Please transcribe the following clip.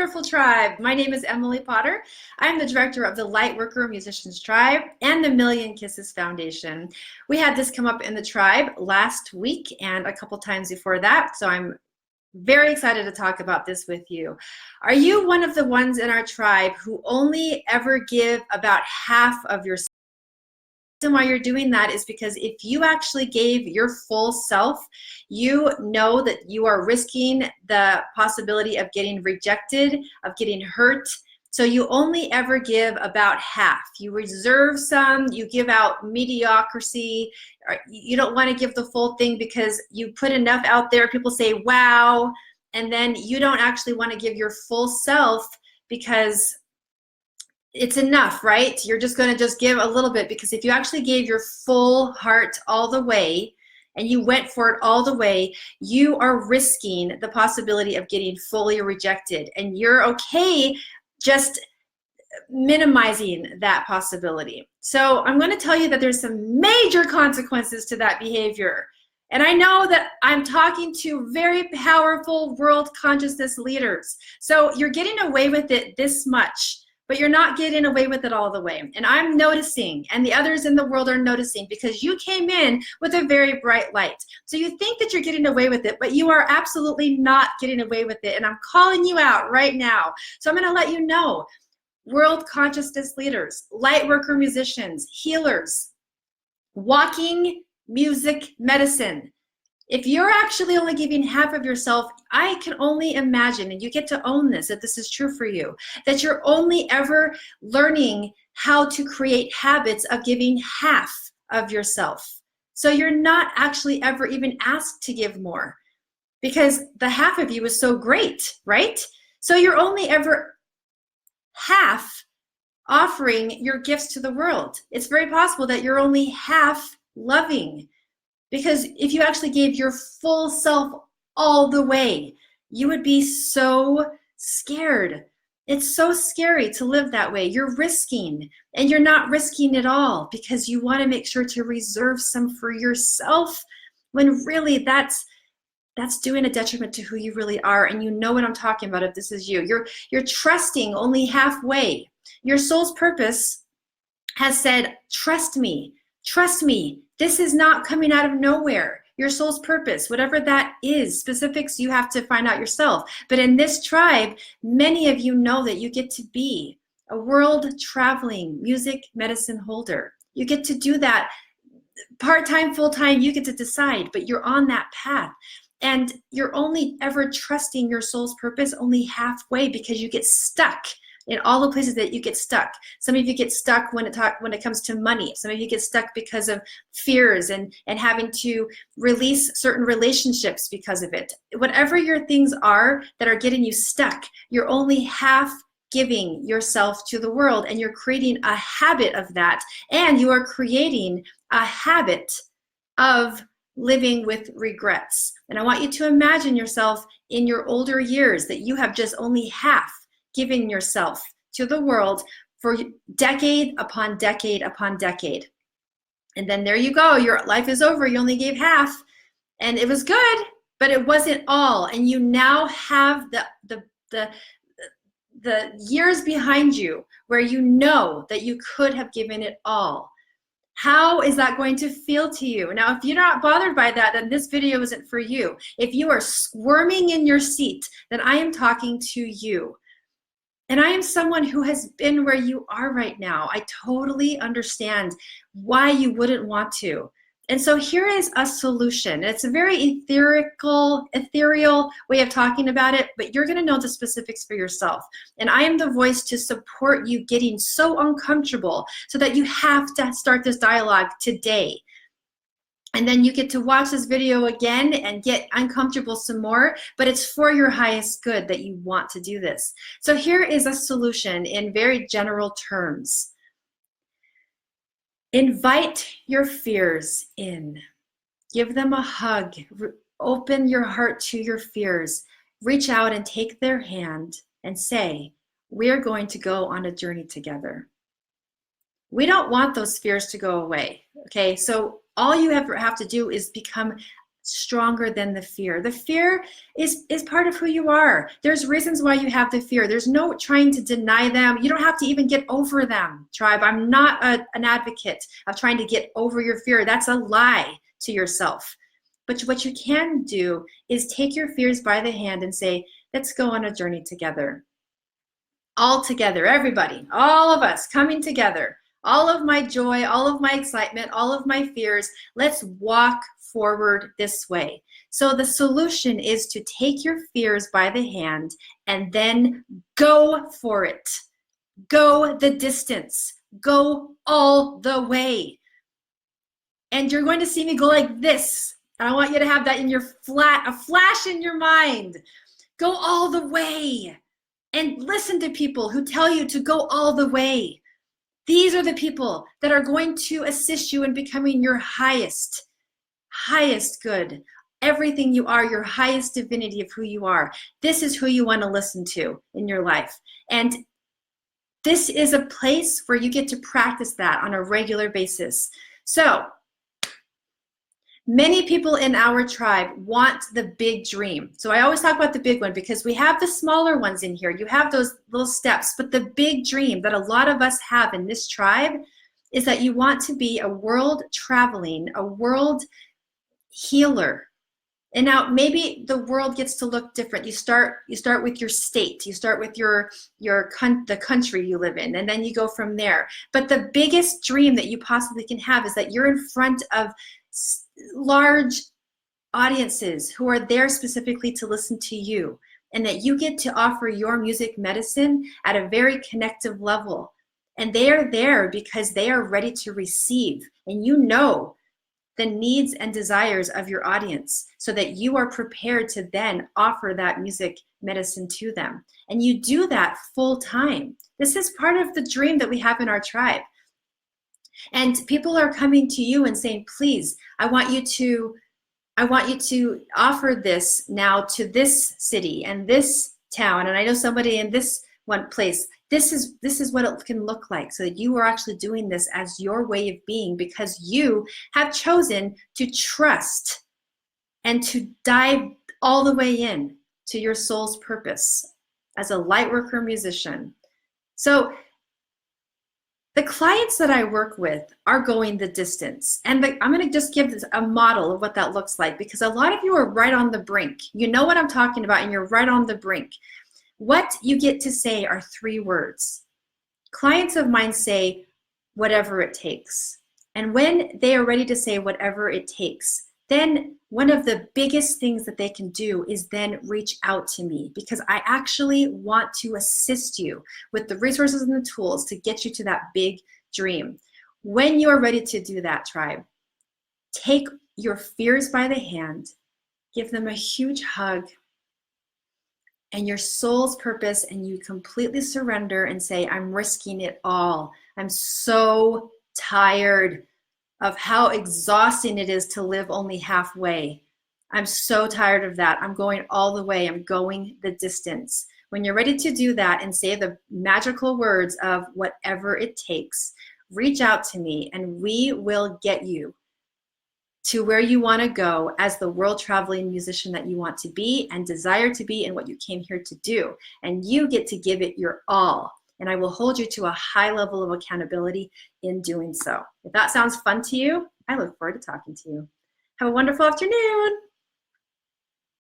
wonderful tribe. My name is Emily Potter. I'm the director of the Lightworker Musicians Tribe and the Million Kisses Foundation. We had this come up in the tribe last week and a couple times before that, so I'm very excited to talk about this with you. Are you one of the ones in our tribe who only ever give about half of your? The reason why you're doing that is because if you actually gave your full self, you know that you are risking the possibility of getting rejected, of getting hurt. So you only ever give about half. You reserve some, you give out mediocrity, or you don't want to give the full thing because you put enough out there, people say, wow, and then you don't actually want to give your full self because it's enough, right? You're just going to just give a little bit, because if you actually gave your full heart all the way and you went for it all the way, you are risking the possibility of getting fully rejected, and you're okay just minimizing that possibility. So I'm going to tell you that there's some major consequences to that behavior. And I know that I'm talking to very powerful world consciousness leaders. So you're getting away with it this much, but you're not getting away with it all the way. And I'm noticing, and the others in the world are noticing, because you came in with a very bright light. So you think that you're getting away with it, but you are absolutely not getting away with it. And I'm calling you out right now. So I'm going to let you know, world consciousness leaders, lightworker musicians, healers, walking music medicine. If you're actually only giving half of yourself, I can only imagine, and you get to own this, if this is true for you, that you're only ever learning how to create habits of giving half of yourself. So you're not actually ever even asked to give more, because the half of you is so great, right? So you're only ever half offering your gifts to the world. It's very possible that you're only half loving. Because if you actually gave your full self all the way, you would be so scared. It's so scary to live that way. You're risking, and you're not risking it all, because you want to make sure to reserve some for yourself, when really that's doing a detriment to who you really are. And you know what I'm talking about if this is you. You're trusting only halfway. Your soul's purpose has said, trust me, trust me. This is not coming out of nowhere. Your soul's purpose, whatever that is, specifics you have to find out yourself. But in this tribe, many of you know that you get to be a world traveling music medicine holder. You get to do that part-time, full-time, you get to decide, but you're on that path. And you're only ever trusting your soul's purpose only halfway, because you get stuck in all the places that you get stuck. Some of you get stuck when it comes to money. Some of you get stuck because of fears and having to release certain relationships because of it. Whatever your things are that are getting you stuck, you're only half giving yourself to the world, and you're creating a habit of that, and you are creating a habit of living with regrets. And I want you to imagine yourself in your older years, that you have just only half giving yourself to the world for decade upon decade upon decade. And then there you go, your life is over, you only gave half, and it was good, but it wasn't all. And you now have the years behind you where you know that you could have given it all. How is that going to feel to you? Now, if you're not bothered by that, then this video isn't for you. If you are squirming in your seat, then I am talking to you. And I am someone who has been where you are right now. I totally understand why you wouldn't want to. And so here is a solution. It's a very ethereal way of talking about it, but you're going to know the specifics for yourself. And I am the voice to support you getting so uncomfortable, so that you have to start this dialogue today. And then you get to watch this video again and get uncomfortable some more, but it's for your highest good that you want to do this. So here is a solution in very general terms. Invite your fears in. Give them a hug. Open your heart to your fears. Reach out and take their hand and say, we're going to go on a journey together. We don't want those fears to go away, okay? So all you have to do is become stronger than the fear. The fear is part of who you are. There's reasons why you have the fear. There's no trying to deny them. You don't have to even get over them, tribe. I'm not an advocate of trying to get over your fear. That's a lie to yourself. But what you can do is take your fears by the hand and say, let's go on a journey together. All together, everybody, all of us coming together. All of my joy, all of my excitement, all of my fears, let's walk forward this way. So the solution is to take your fears by the hand and then go for it. Go the distance. Go all the way. And you're going to see me go like this. I want you to have that in your a flash in your mind. Go all the way. And listen to people who tell you to go all the way. These are the people that are going to assist you in becoming your highest good. Everything you are, your highest divinity of who you are. This is who you want to listen to in your life. And this is a place where you get to practice that on a regular basis. So, many people in our tribe want the big dream. So I always talk about the big one because we have the smaller ones in here. You have those little steps, but the big dream that a lot of us have in this tribe is that you want to be a world traveling, a world healer. And now maybe the world gets to look different. You start with your state, you start with the country you live in, and then you go from there. But the biggest dream that you possibly can have is that you're in front of large audiences who are there specifically to listen to you, and that you get to offer your music medicine at a very connective level. And they are there because they are ready to receive, and you know the needs and desires of your audience so that you are prepared to then offer that music medicine to them. And you do that full time. This is part of the dream that we have in our tribe. And people are coming to you and saying, please, I want you to offer this now to this city and this town. And I know somebody in this one place. This is what it can look like, so that you are actually doing this as your way of being because you have chosen to trust and to dive all the way in to your soul's purpose as a lightworker musician. So the clients that I work with are going the distance. And I'm going to just give this a model of what that looks like because a lot of you are right on the brink. You know what I'm talking about and you're right on the brink. What you get to say are 3 words. Clients of mine say, whatever it takes. And when they are ready to say whatever it takes, then one of the biggest things that they can do is then reach out to me because I actually want to assist you with the resources and the tools to get you to that big dream. When you are ready to do that, tribe, take your fears by the hand, give them a huge hug, and your soul's purpose, and you completely surrender and say, I'm risking it all. I'm so tired of how exhausting it is to live only halfway. I'm so tired of that. I'm going all the way. I'm going the distance. When you're ready to do that and say the magical words of whatever it takes, reach out to me and we will get you to where you want to go as the world traveling musician that you want to be and desire to be and what you came here to do. And you get to give it your all. And I will hold you to a high level of accountability in doing so. If that sounds fun to you, I look forward to talking to you. Have a wonderful afternoon.